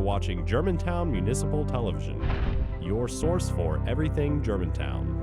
watching Germantown Municipal Television, your source for everything Germantown.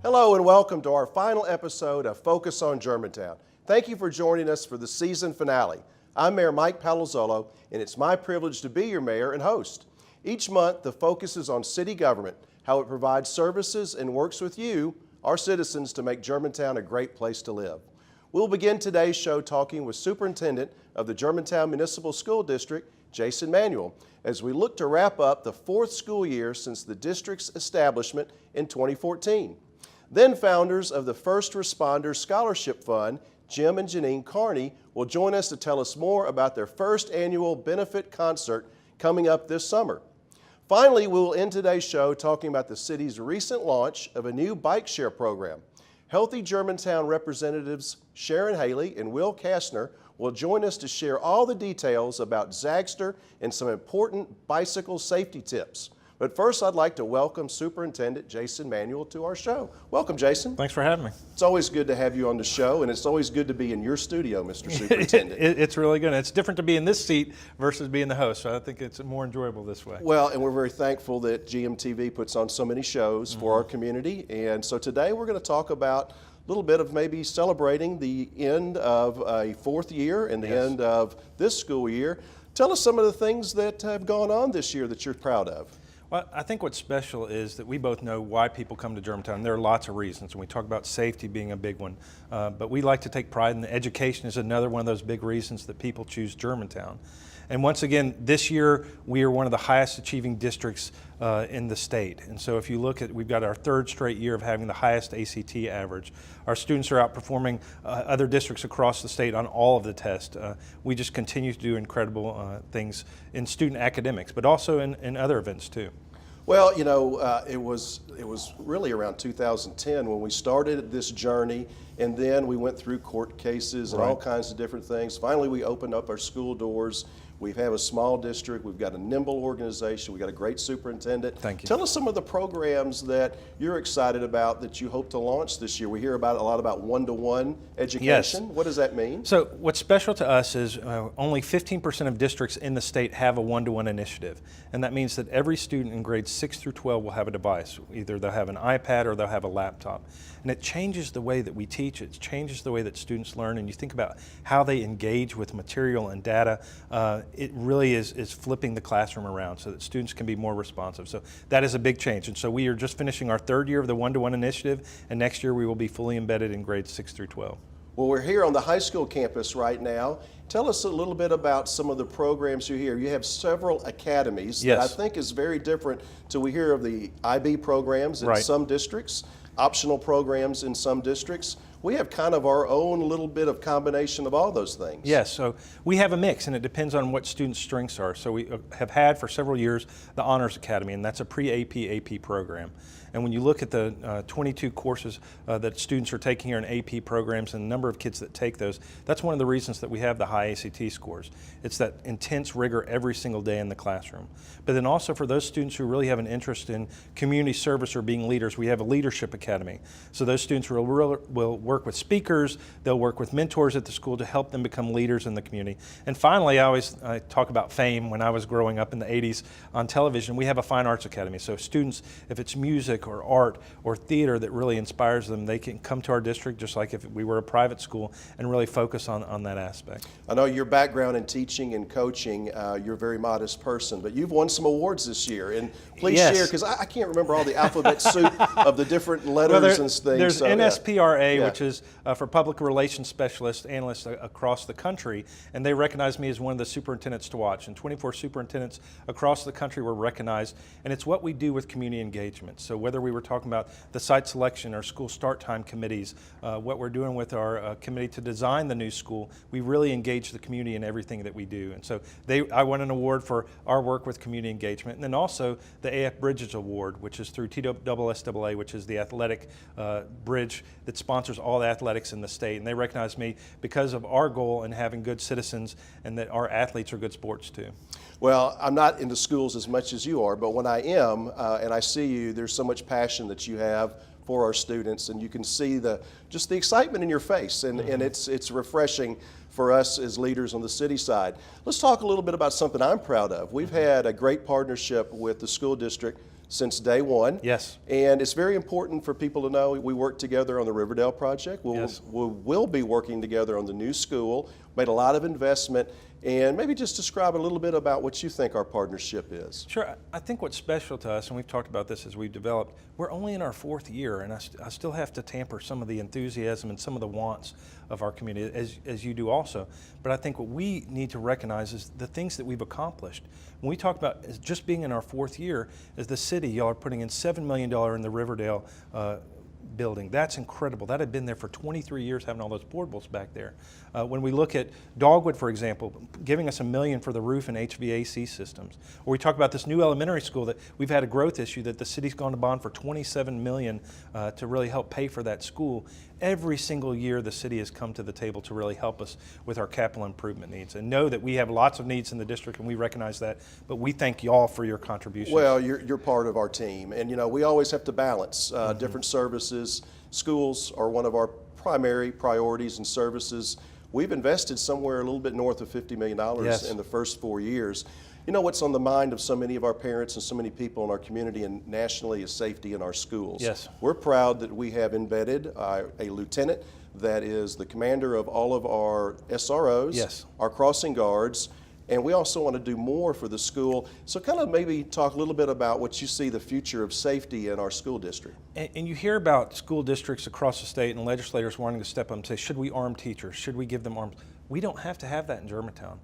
Hello and welcome to our final episode of Focus on Germantown. Thank you for joining us for the season finale. I'm Mayor Mike Palazzolo, and it's my privilege to be your mayor and host. Each month, the focus is on city government, how it provides services and works with you, our citizens, to make Germantown a great place to live. We'll begin today's show talking with Superintendent of the Germantown Municipal School District, Jason Manuel, as we look to wrap up the fourth school year since the district's establishment in 2014. Then founders of the First Responders Scholarship Fund, Jim and Janine Carney, will join us to tell us more about their first annual benefit concert coming up this summer. Finally, we will end today's show talking about the city's recent launch of a new bike share program. Healthy Germantown representatives Sharon, Hailey, and Will Kassner will join us to share all the details about Zagster and some important bicycle safety tips. But first, I'd like to welcome Superintendent Jason Manuel to our show. Welcome, Jason. Thanks for having me. It's always good to have you on the show, and it's always good to be in your studio, Mr. Superintendent. It's really good. It's different to be in this seat versus being the host, so I think it's more enjoyable this way. Well, and we're very thankful that GMTV puts on so many shows for our community, and so today we're going to talk about a little bit of maybe celebrating the end of a fourth year and the end of this school year. Tell us some of the things that have gone on this year that you're proud of. Well, I think what's special is that we both know why people come to Germantown. There are lots of reasons, and we talk about safety being a big one. But we like to take pride in the education is another one of those big reasons that people choose Germantown. And once again, this year we are one of the highest achieving districts in the state. And so if you look at, we've got our third straight year of having the highest ACT average. Our students are outperforming other districts across the state on all of the tests. We just continue to do incredible things in student academics, but also in other events too. Well, you know, it was really around 2010 when we started this journey, and then we went through court cases and all kinds of different things. Finally, we opened up our school doors. We have a small district. We've got a nimble organization. We've got a great superintendent. Thank you. Tell us some of the programs that you're excited about that you hope to launch this year. We hear about a lot about one-to-one education. Yes. What does that mean? So what's special to us is only 15% of districts in the state have a one-to-one initiative. And that means that every student in grades 6 through 12 will have a device. Either they'll have an iPad or they'll have a laptop. And it changes the way that we teach. It changes the way that students learn. And you think about how they engage with material and data. It really is flipping the classroom around so that students can be more responsive. So that is a big change. And so we are just finishing our third year of the one-to-one initiative, and next year we will be fully embedded in grades 6 through 12. Well, we're here on the high school campus right now. Tell us a little bit about some of the programs you hear. You have several academies that I think is very different to we hear of the IB programs in some districts, optional programs in some districts. We have kind of our own little bit of combination of all those things. Yes, so we have a mix, and it depends on what students' strengths are. So we have had for several years the Honors Academy, and that's a pre-AP AP program. And when you look at the 22 courses that students are taking here in AP programs and the number of kids that take those, that's one of the reasons that we have the high ACT scores. It's that intense rigor every single day in the classroom. But then also for those students who really have an interest in community service or being leaders, we have a Leadership Academy. So those students will work with speakers, they'll work with mentors at the school to help them become leaders in the community. And finally, I talk about fame. When I was growing up in the 80s on television, we have a Fine Arts Academy. So students, if it's music or art or theater that really inspires them, they can come to our district just like if we were a private school and really focus on that aspect. I know your background in teaching and coaching, you're a very modest person, but you've won some awards this year. And please share, because I can't remember all the alphabet soup of the different letters and things. There's NSPRA, which coaches for public relations specialists, analysts across the country, and they recognized me as one of the superintendents to watch. And 24 superintendents across the country were recognized, and it's what we do with community engagement. So whether we were talking about the site selection or school start time committees, what we're doing with our committee to design the new school, we really engage the community in everything that we do. And so I won an award for our work with community engagement, and then also the AF Bridges Award, which is through TSSAA, which is the athletic bridge that sponsors all the athletics in the state. And they recognize me because of our goal in having good citizens and that our athletes are good sports too. Well, I'm not into schools as much as you are, but when I am and I see you, there's so much passion that you have for our students, and you can see just the excitement in your face, and it's refreshing for us as leaders on the city side. Let's talk a little bit about something I'm proud of. We've had a great partnership with the school district since day one. Yes. And it's very important for people to know we work together on the Riverdale project. We'll be working together on the new school, made a lot of investment, and maybe just describe a little bit about what you think our partnership is. Sure. I think what's special to us, and we've talked about this as we've developed, we're only in our 4th year, and I still have to tamper some of the enthusiasm and some of the wants of our community, as you do also. But I think what we need to recognize is the things that we've accomplished. When we talk about just being in our 4th year, as the city, y'all are putting in $7 million in the Riverdale building. That's incredible. That had been there for 23 years, having all those portables back there. When we look at Dogwood, for example, giving us $1 million for the roof and HVAC systems. Or we talk about this new elementary school that we've had a growth issue that the city's gone to bond for $27 million to really help pay for that school. Every single year the city has come to the table to really help us with our capital improvement needs, and know that we have lots of needs in the district and we recognize that, but we thank y'all for your contributions. Well, you're part of our team, and we always have to balance different services. Schools are one of our primary priorities and services. We've invested somewhere a little bit north of $50 million in the first 4 years. What's on the mind of so many of our parents and so many people in our community and nationally is safety in our schools. Yes. We're proud that we have embedded a lieutenant that is the commander of all of our SROs, yes, our crossing guards, and we also want to do more for the school. So kind of maybe talk a little bit about what you see the future of safety in our school district. And you hear about school districts across the state and legislators wanting to step up and say, should we arm teachers? Should we give them arms? We don't have to have that in Germantown.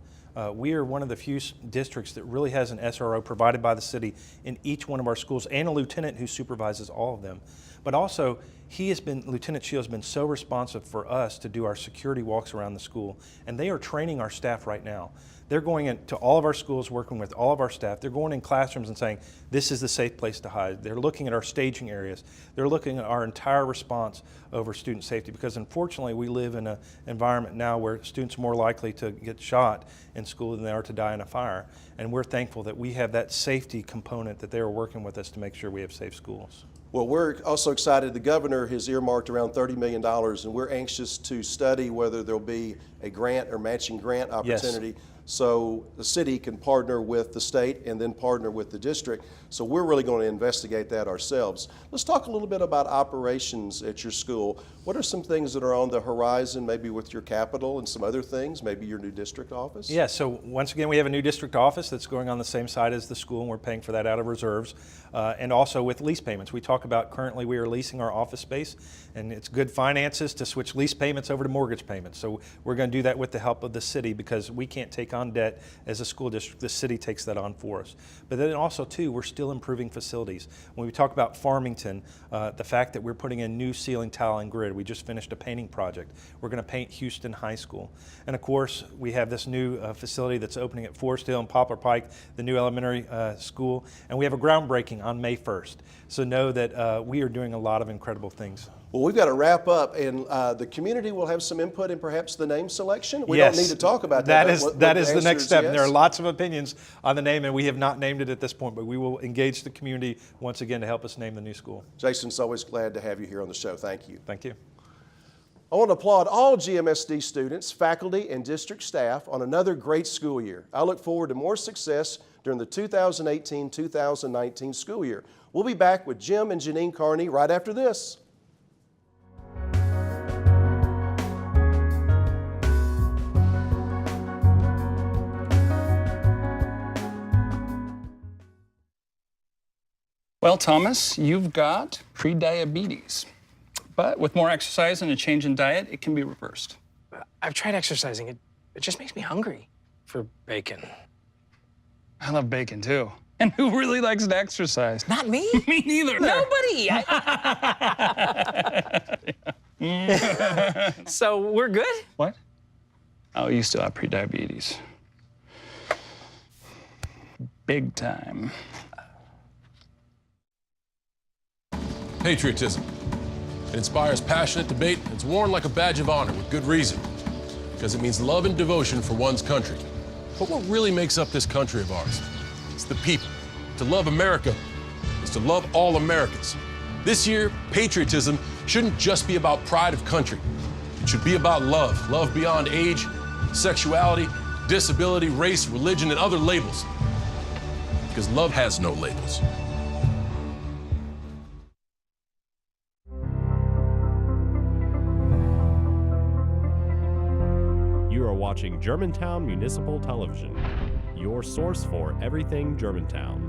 We are one of the few districts that really has an SRO provided by the city in each one of our schools, and a lieutenant who supervises all of them. But also, Lieutenant Shields has been so responsive for us to do our security walks around the school, and they are training our staff right now. They're going into all of our schools, working with all of our staff. They're going in classrooms and saying, this is the safe place to hide. They're looking at our staging areas. They're looking at our entire response over student safety, because unfortunately we live in an environment now where students are more likely to get shot in school than they are to die in a fire. And we're thankful that we have that safety component, that they are working with us to make sure we have safe schools. Well, we're also excited. The governor has earmarked around $30 million, and we're anxious to study whether there'll be a grant or matching grant opportunity. Yes. So the city can partner with the state and then partner with the district. So we're really going to investigate that ourselves. Let's talk a little bit about operations at your school. What are some things that are on the horizon, maybe with your capital and some other things, maybe your new district office? Yeah, so once again, we have a new district office that's going on the same side as the school, and we're paying for that out of reserves. And also with lease payments. We talk about currently we are leasing our office space, and it's good finances to switch lease payments over to mortgage payments. So we're going to do that with the help of the city, because we can't take on debt as a school district. The city takes that on for us. But then also too, we're still improving facilities. When we talk about Farmington, the fact that we're putting in new ceiling tile and grid, we just finished a painting project. We're going to paint Houston High School. And of course, we have this new facility that's opening at Forest Hill and Poplar Pike, the new elementary school, and we have a groundbreaking on May 1st. So know that we are doing a lot of incredible things. Well, we've got to wrap up, and the community will have some input in perhaps the name selection. We don't need to talk about that. That is the next step. Yes. There are lots of opinions on the name, and we have not named it at this point, but we will engage the community once again to help us name the new school. Jason, it's always glad to have you here on the show. Thank you. Thank you. I want to applaud all GMSD students, faculty, and district staff on another great school year. I look forward to more success during the 2018-2019 school year. We'll be back with Jim and Janine Carney right after this. Well, Thomas, you've got prediabetes, But with more exercise and a change in diet, it can be reversed. I've tried exercising. It just makes me hungry for bacon. I love bacon too. And who really likes to exercise? Not me. Me neither. Nobody. So we're good? What? Oh, you still have prediabetes. Big time. Patriotism. It inspires passionate debate. It's worn like a badge of honor with good reason, because it means love and devotion for one's country. But what really makes up this country of ours? It's the people. To love America is to love all Americans. This year, patriotism shouldn't just be about pride of country. It should be about love. Love beyond age, sexuality, disability, race, religion, and other labels. Because love has no labels. You are watching Germantown Municipal Television, your source for everything Germantown.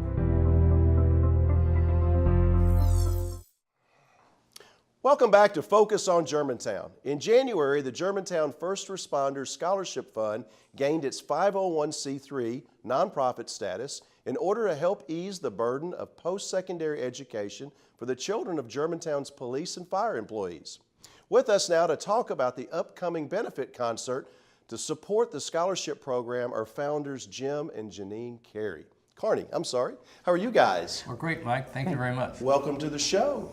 Welcome back to Focus on Germantown. In January, the Germantown First Responders Scholarship Fund gained its 501c3 nonprofit status in order to help ease the burden of post-secondary education for the children of Germantown's police and fire employees. With us now to talk about the upcoming benefit concert to support the scholarship program are founders Jim and Janine Carney. How are you guys? Well, great, Mike. Thank you very much. Welcome to the show.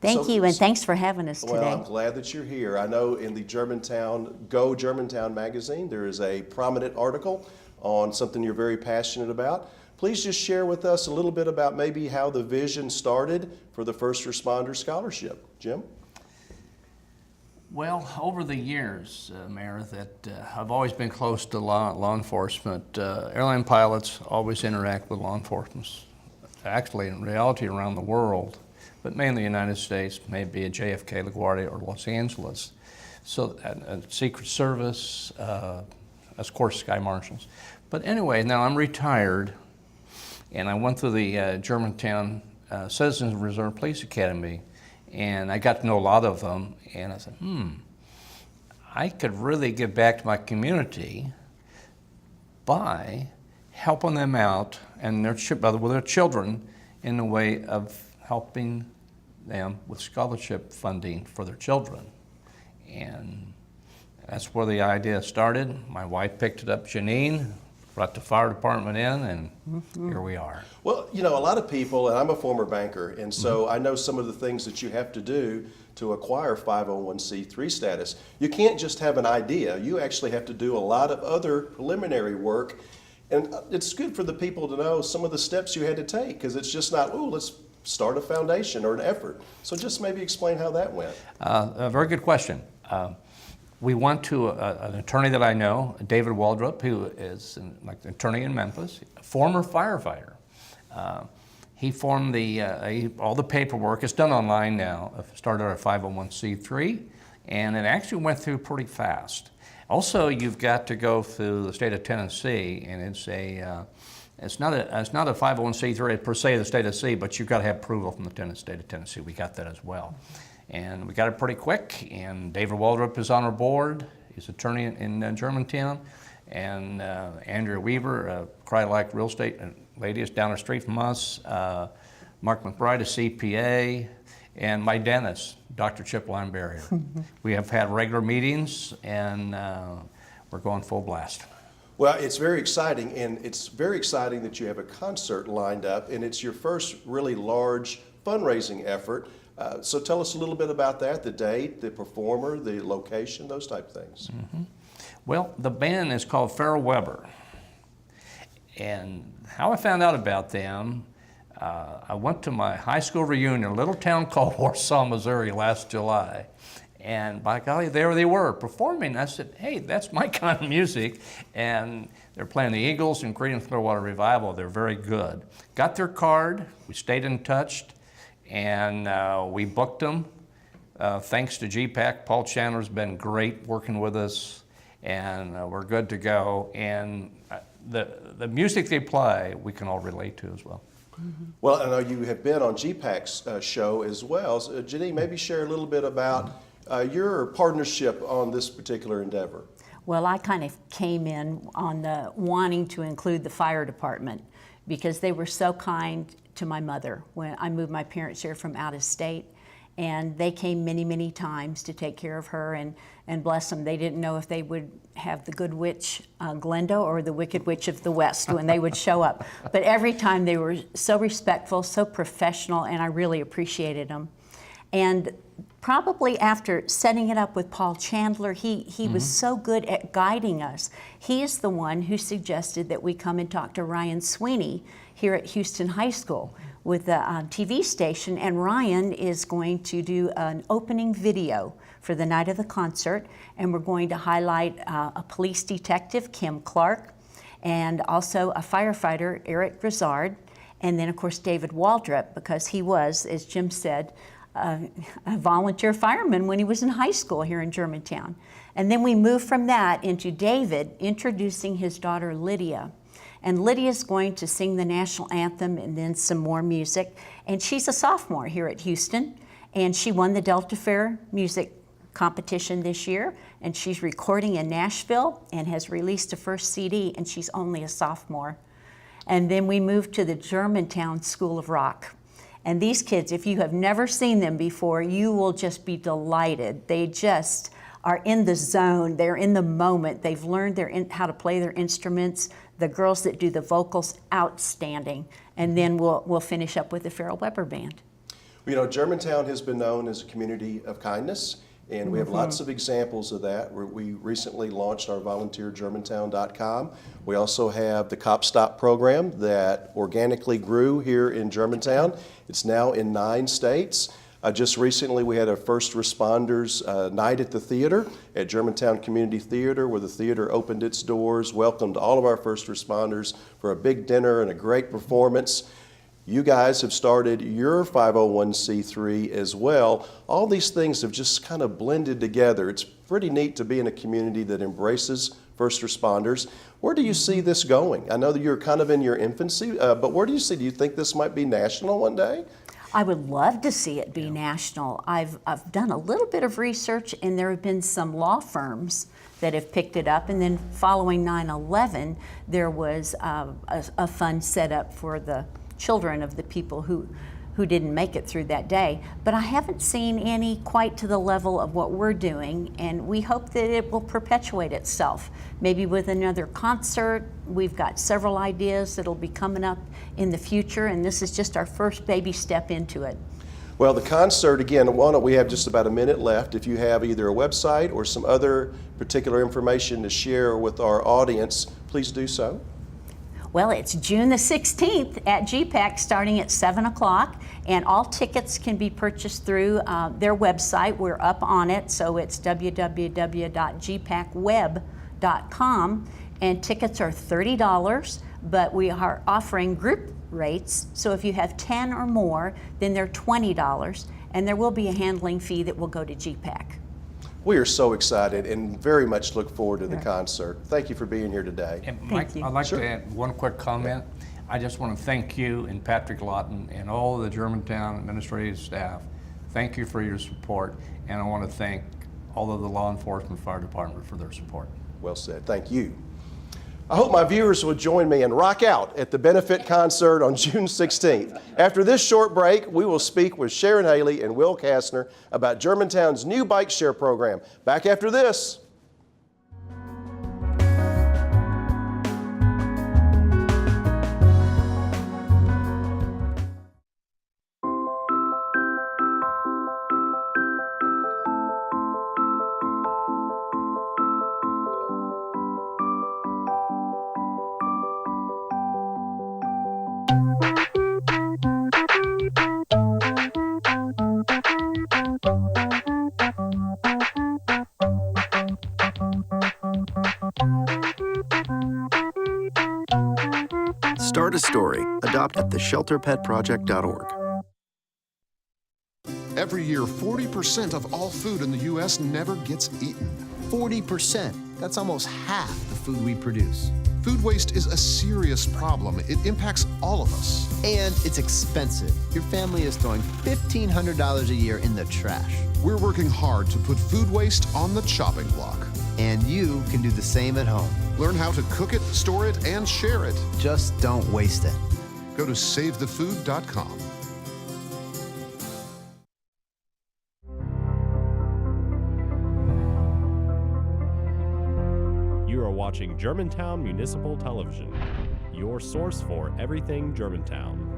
Thank you, and thanks for having us today. Well, I'm glad that you're here. I know in the Germantown magazine, there is a prominent article on something you're very passionate about. Please just share with us a little bit about maybe how the vision started for the First Responder Scholarship. Jim? Well, over the years, Mayor, that I've always been close to law enforcement. Airline pilots always interact with law enforcement, actually in reality around the world, but mainly the United States, maybe at JFK, LaGuardia, or Los Angeles. So, Secret Service, of course, Sky Marshals. But anyway, now I'm retired, and I went through the Germantown Citizens Reserve Police Academy, and I got to know a lot of them, and I said, I could really give back to my community by helping them out and with their children in the way of helping them with scholarship funding for their children. And that's where the idea started. My wife picked it up, Janine, brought the fire department in, and here we are. Well, you know, a lot of people, and I'm a former banker, and so I know some of the things that you have to do to acquire 501c3 status. You can't just have an idea. You actually have to do a lot of other preliminary work, and it's good for the people to know some of the steps you had to take, because it's just not, let's start a foundation or an effort. So just maybe explain how that went. A very good question. We went to an attorney that I know, David Waldrop, who is an attorney in Memphis, a former firefighter. He formed all the paperwork. It's done online now. Started our 501c3, and it actually went through pretty fast. Also, you've got to go through the state of Tennessee, and it's not a 501c3 per se, the state of Tennessee, but you've got to have approval from the state of Tennessee. We got that as well. And we got it pretty quick, and David Waldrop is on our board. He's an attorney in Germantown. And Andrea Weaver, a Cry-like real estate lady, is down the street from us. Mark McBride, a CPA, and my dentist, Dr. Chip Lineberry. We have had regular meetings, and we're going full blast. Well, it's very exciting, and it's very exciting that you have a concert lined up, and it's your first really large fundraising effort. So tell us a little bit about that, the date, the performer, the location, those type of things. Well, the band is called Farrell Weber. And how I found out about them, I went to my high school reunion in a little town called Warsaw, Missouri last July. And by golly, there they were performing. I said, hey, that's my kind of music. And they're playing the Eagles and Creedence Clearwater Revival. They're very good. Got their card, we stayed in touch, and we booked them. Thanks to GPAC, Paul Chandler's been great working with us, and we're good to go. And the music they play, we can all relate to as well. Well, I know you have been on GPAC's show as well. So, Janine, maybe share a little bit about your partnership on this particular endeavor. Well, I kind of came in on the wanting to include the fire department because they were so kind to my mother when I moved my parents here from out of state. And they came many, many times to take care of her, and bless them, they didn't know if they would have the good witch, Glenda, or the wicked witch of the West when they would show up. But every time they were so respectful, so professional, and I really appreciated them. And probably after setting it up with Paul Chandler, he was so good at guiding us. He is the one who suggested that we come and talk to Ryan Sweeney here at Houston High School with the TV station, and Ryan is going to do an opening video for the night of the concert, and we're going to highlight a police detective, Kim Clark, and also a firefighter, Eric Grizzard, and then of course David Waldrop, because he was, as Jim said, a volunteer fireman when he was in high school here in Germantown. And then we moved from that into David introducing his daughter Lydia. And Lydia's going to sing the national anthem and then some more music. And she's a sophomore here at Houston, and she won the Delta Fair music competition this year, and she's recording in Nashville and has released a first CD, and she's only a sophomore. And then we moved to the Germantown School of Rock. And these kids, if you have never seen them before, you will just be delighted. They just are in the zone, they're in the moment. They've learned how to play their instruments. The girls that do the vocals, outstanding. And then we'll finish up with the Farrell Weber Band. You know, Germantown has been known as a community of kindness, and we have lots of examples of that. We recently launched our volunteergermantown.com. We also have the Cop Stop program that organically grew here in Germantown. It's now in 9 states. Just recently we had a first responders night at the theater at Germantown Community Theater, where the theater opened its doors, welcomed all of our first responders for a big dinner and a great performance. You guys have started your 501c3 as well. All these things have just kind of blended together. It's pretty neat to be in a community that embraces first responders. Where do you see this going? I know that you're kind of in your infancy, but where do you see? Do you think this might be national one day? I would love to see it be national. I've done a little bit of research, and there have been some law firms that have picked it up. And then following 9/11, there was a fund set up for the children of the people who didn't make it through that day. But I haven't seen any quite to the level of what we're doing, and we hope that it will perpetuate itself. Maybe with another concert. We've got several ideas that'll be coming up in the future, and this is just our first baby step into it. Well, the concert, again, we have just about a minute left. If you have either a website or some other particular information to share with our audience, please do so. Well, it's June the 16th at GPAC starting at 7 o'clock, and all tickets can be purchased through their website. We're up on it, so it's www.gpacweb.com, and tickets are $30, but we are offering group rates, so if you have 10 or more, then they're $20, and there will be a handling fee that will go to GPAC. We are so excited and very much look forward to the concert. Thank you for being here today. And Mike, Thank you. I'd like to add one quick comment. I just want to thank you and Patrick Lawton and all of the Germantown administrative staff. Thank you for your support, and I want to thank all of the law enforcement fire department for their support. Well said. Thank you. I hope my viewers will join me and rock out at the benefit concert on June 16th. After this short break, we will speak with Sharon, Hailey, and Will Kassner about Germantown's new bike share program. Back after this. Start a story. Adopt at theshelterpetproject.org. Every year, 40% of all food in the U.S. never gets eaten. 40%. That's almost half the food we produce. Food waste is a serious problem. It impacts all of us. And it's expensive. Your family is throwing $1,500 a year in the trash. We're working hard to put food waste on the chopping block. And you can do the same at home. Learn how to cook it, store it, and share it. Just don't waste it. Go to savethefood.com. You are watching Germantown Municipal Television, your source for everything Germantown.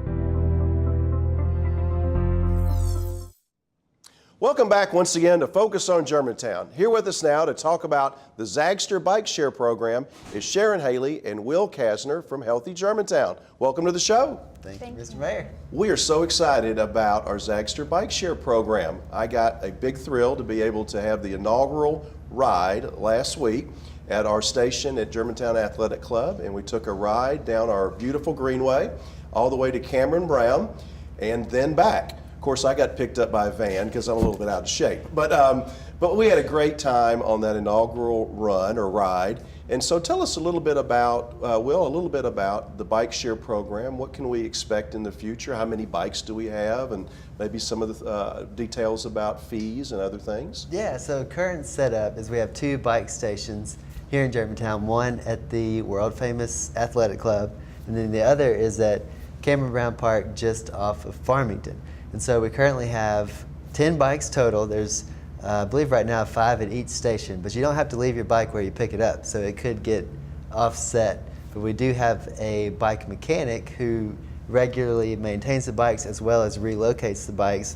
Welcome back once again to Focus on Germantown. Here with us now to talk about the Zagster Bike Share program is Sharon, Hailey, and Will Kassner from Healthy Germantown. Welcome to the show. Thank you, Mr. Mayor. We are so excited about our Zagster Bike Share program. I got a big thrill to be able to have the inaugural ride last week at our station at Germantown Athletic Club, and we took a ride down our beautiful greenway all the way to Cameron Brown and then back. Of course, I got picked up by a van because I'm a little bit out of shape. But we had a great time on that inaugural run or ride. And so tell us a little bit about, Will, a little bit about the Bike Share program. What can we expect in the future? How many bikes do we have? And maybe some of the details about fees and other things. Yeah, so current setup is we have 2 bike stations here in Germantown, one at the world famous athletic club, and then the other is at Cameron Brown Park just off of Farmington. And so we currently have 10 bikes total. There's, I believe right now, 5 at each station, but you don't have to leave your bike where you pick it up, so it could get offset. But we do have a bike mechanic who regularly maintains the bikes as well as relocates the bikes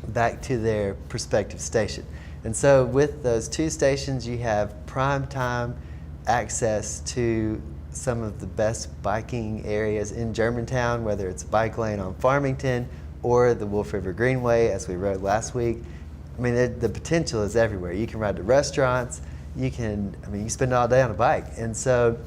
back to their prospective station. And so with those 2 stations, you have prime time access to some of the best biking areas in Germantown, whether it's a bike lane on Farmington or the Wolf River Greenway, as we rode last week. I mean, the potential is everywhere. You can ride to restaurants. You can spend all day on a bike. And so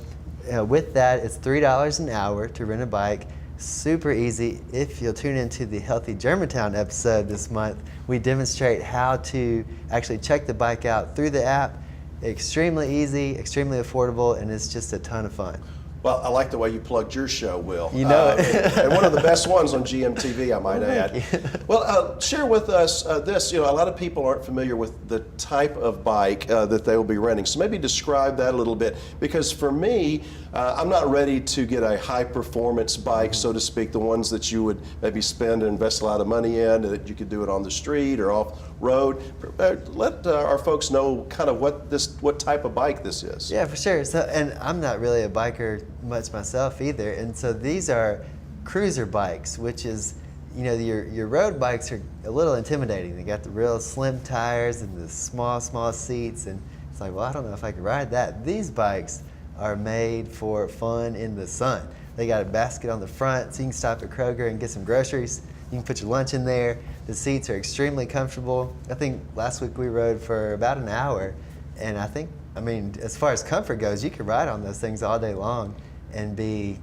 with that, it's $3 an hour to rent a bike. Super easy. If you'll tune into the Healthy Germantown episode this month, we demonstrate how to actually check the bike out through the app. Extremely easy, extremely affordable, and it's just a ton of fun. Well, I like the way you plugged your show, Will. You know it. And one of the best ones on GMTV, I might add. Well, share with us this. A lot of people aren't familiar with the type of bike that they will be renting. So maybe describe that a little bit. Because for me, I'm not ready to get a high-performance bike, so to speak, the ones that you would maybe spend and invest a lot of money in, that you could do it on the street or off-road. Let our folks know kind of what type of bike this is. Yeah, for sure. So, and I'm not really a biker much myself either, and so these are cruiser bikes, which is, your road bikes are a little intimidating. They got the real slim tires and the small seats, and it's like, well, I don't know if I could ride that. These bikes are made for fun in the sun. They got a basket on the front, so you can stop at Kroger and get some groceries. You can put your lunch in there. The seats are extremely comfortable. I think last week we rode for about an hour, and as far as comfort goes, you could ride on those things all day long and be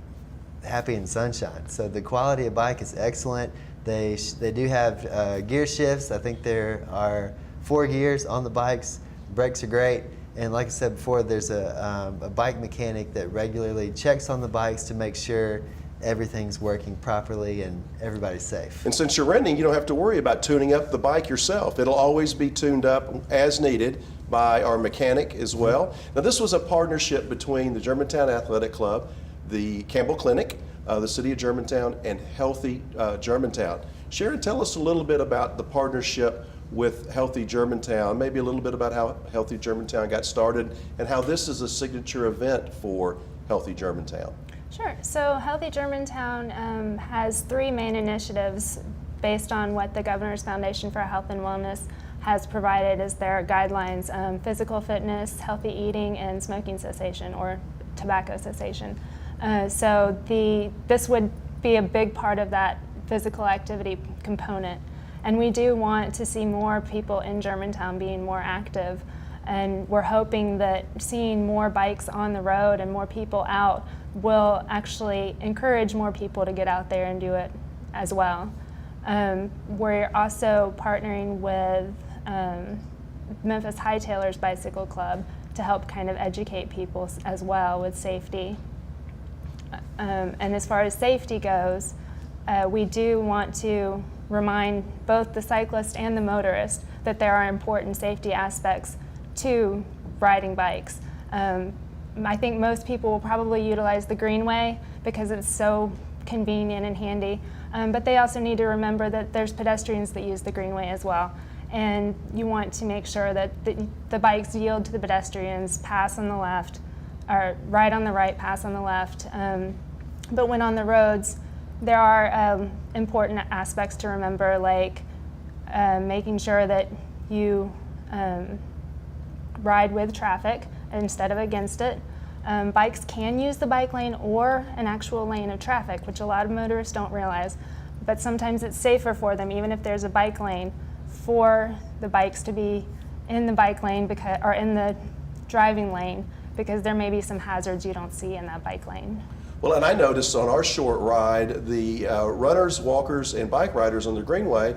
happy in sunshine. So the quality of bike is excellent. They do have gear shifts. I think there are 4 gears on the bikes. Brakes are great. And like I said before, there's a bike mechanic that regularly checks on the bikes to make sure everything's working properly and everybody's safe. And since you're renting, you don't have to worry about tuning up the bike yourself. It'll always be tuned up as needed by our mechanic as well. Now, this was a partnership between the Germantown Athletic Club, the Campbell Clinic, the City of Germantown, and Healthy Germantown. Sharon, tell us a little bit about the partnership with Healthy Germantown, maybe a little bit about how Healthy Germantown got started and how this is a signature event for Healthy Germantown. Sure. So Healthy Germantown has 3 main initiatives based on what the Governor's Foundation for Health and Wellness has provided as their guidelines: physical fitness, healthy eating, and smoking cessation or tobacco cessation. So this would be a big part of that physical activity component. And we do want to see more people in Germantown being more active. And we're hoping that seeing more bikes on the road and more people out will actually encourage more people to get out there and do it as well. We're also partnering with Memphis Hightailers Bicycle Club to help kind of educate people as well with safety. And as far as safety goes, we do want to remind both the cyclist and the motorist that there are important safety aspects to riding bikes. I think most people will probably utilize the greenway because it's so convenient and handy, but they also need to remember that there's pedestrians that use the greenway as well. And you want to make sure that the bikes yield to the pedestrians, pass on the left, or ride on the right, pass on the left. But when on the roads, there are important aspects to remember, like making sure that you ride with traffic instead of against it. Bikes can use the bike lane or an actual lane of traffic, which a lot of motorists don't realize. But sometimes it's safer for them, even if there's a bike lane, for the bikes to be in the bike lane or in the driving lane, because there may be some hazards you don't see in that bike lane. Well, and I noticed on our short ride, the runners, walkers, and bike riders on the Greenway,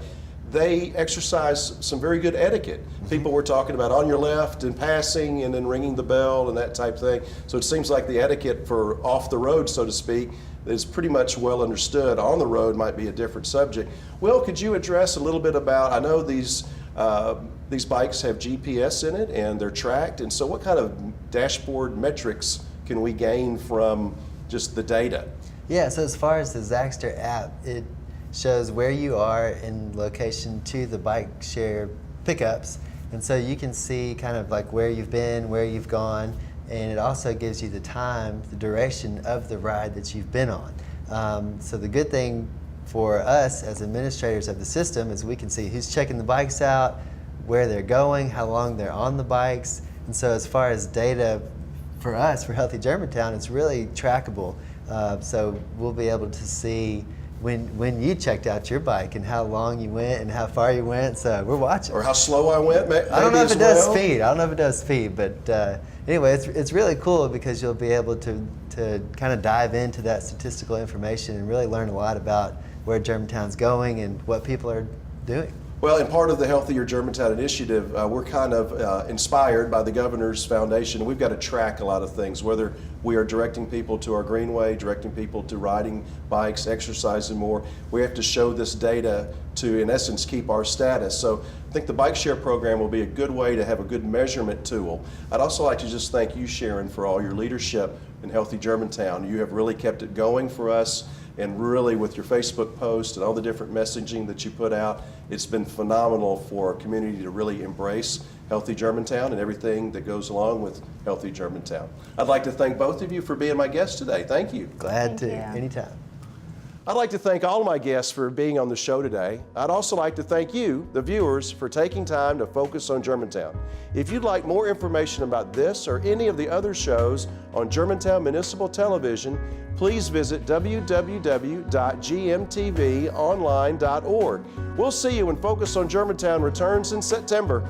they exercise some very good etiquette. People were talking about on your left and passing and then ringing the bell and that type thing. So it seems like the etiquette for off the road, so to speak, is pretty much well understood. On the road might be a different subject. Will, could you address a little bit about, I know these bikes have GPS in it and they're tracked, and so what kind of dashboard metrics can we gain from just the data? Yeah, so as far as the Zagster app, it shows where you are in location to the bike share pickups, and so you can see kind of like where you've been, where you've gone, and it also gives you the time, the duration of the ride that you've been on. So the good thing for us as administrators of the system is we can see who's checking the bikes out, where they're going, how long they're on the bikes, and so as far as data for us, for Healthy Germantown, it's really trackable. So we'll be able to see when you checked out your bike and how long you went and how far you went, so we're watching. Or how slow I went, maybe. I don't know if it does speed. I don't know if it does speed, but anyway, it's really cool because you'll be able to kind of dive into that statistical information and really learn a lot about where Germantown's going and what people are doing. Well, and part of the Healthier Germantown initiative, we're kind of inspired by the Governor's Foundation. We've got to track a lot of things, whether we are directing people to our Greenway, directing people to riding bikes, exercising more. We have to show this data to, in essence, keep our status. So I think the bike share program will be a good way to have a good measurement tool. I'd also like to just thank you, Sharon, for all your leadership in Healthy Germantown. You have really kept it going for us. And really, with your Facebook post and all the different messaging that you put out, it's been phenomenal for our community to really embrace Healthy Germantown and everything that goes along with Healthy Germantown. I'd like to thank both of you for being my guests today. Thank you. Glad to, anytime. I'd like to thank all my guests for being on the show today. I'd also like to thank you, the viewers, for taking time to focus on Germantown. If you'd like more information about this or any of the other shows on Germantown Municipal Television, please visit www.gmtvonline.org. We'll see you when Focus on Germantown returns in September.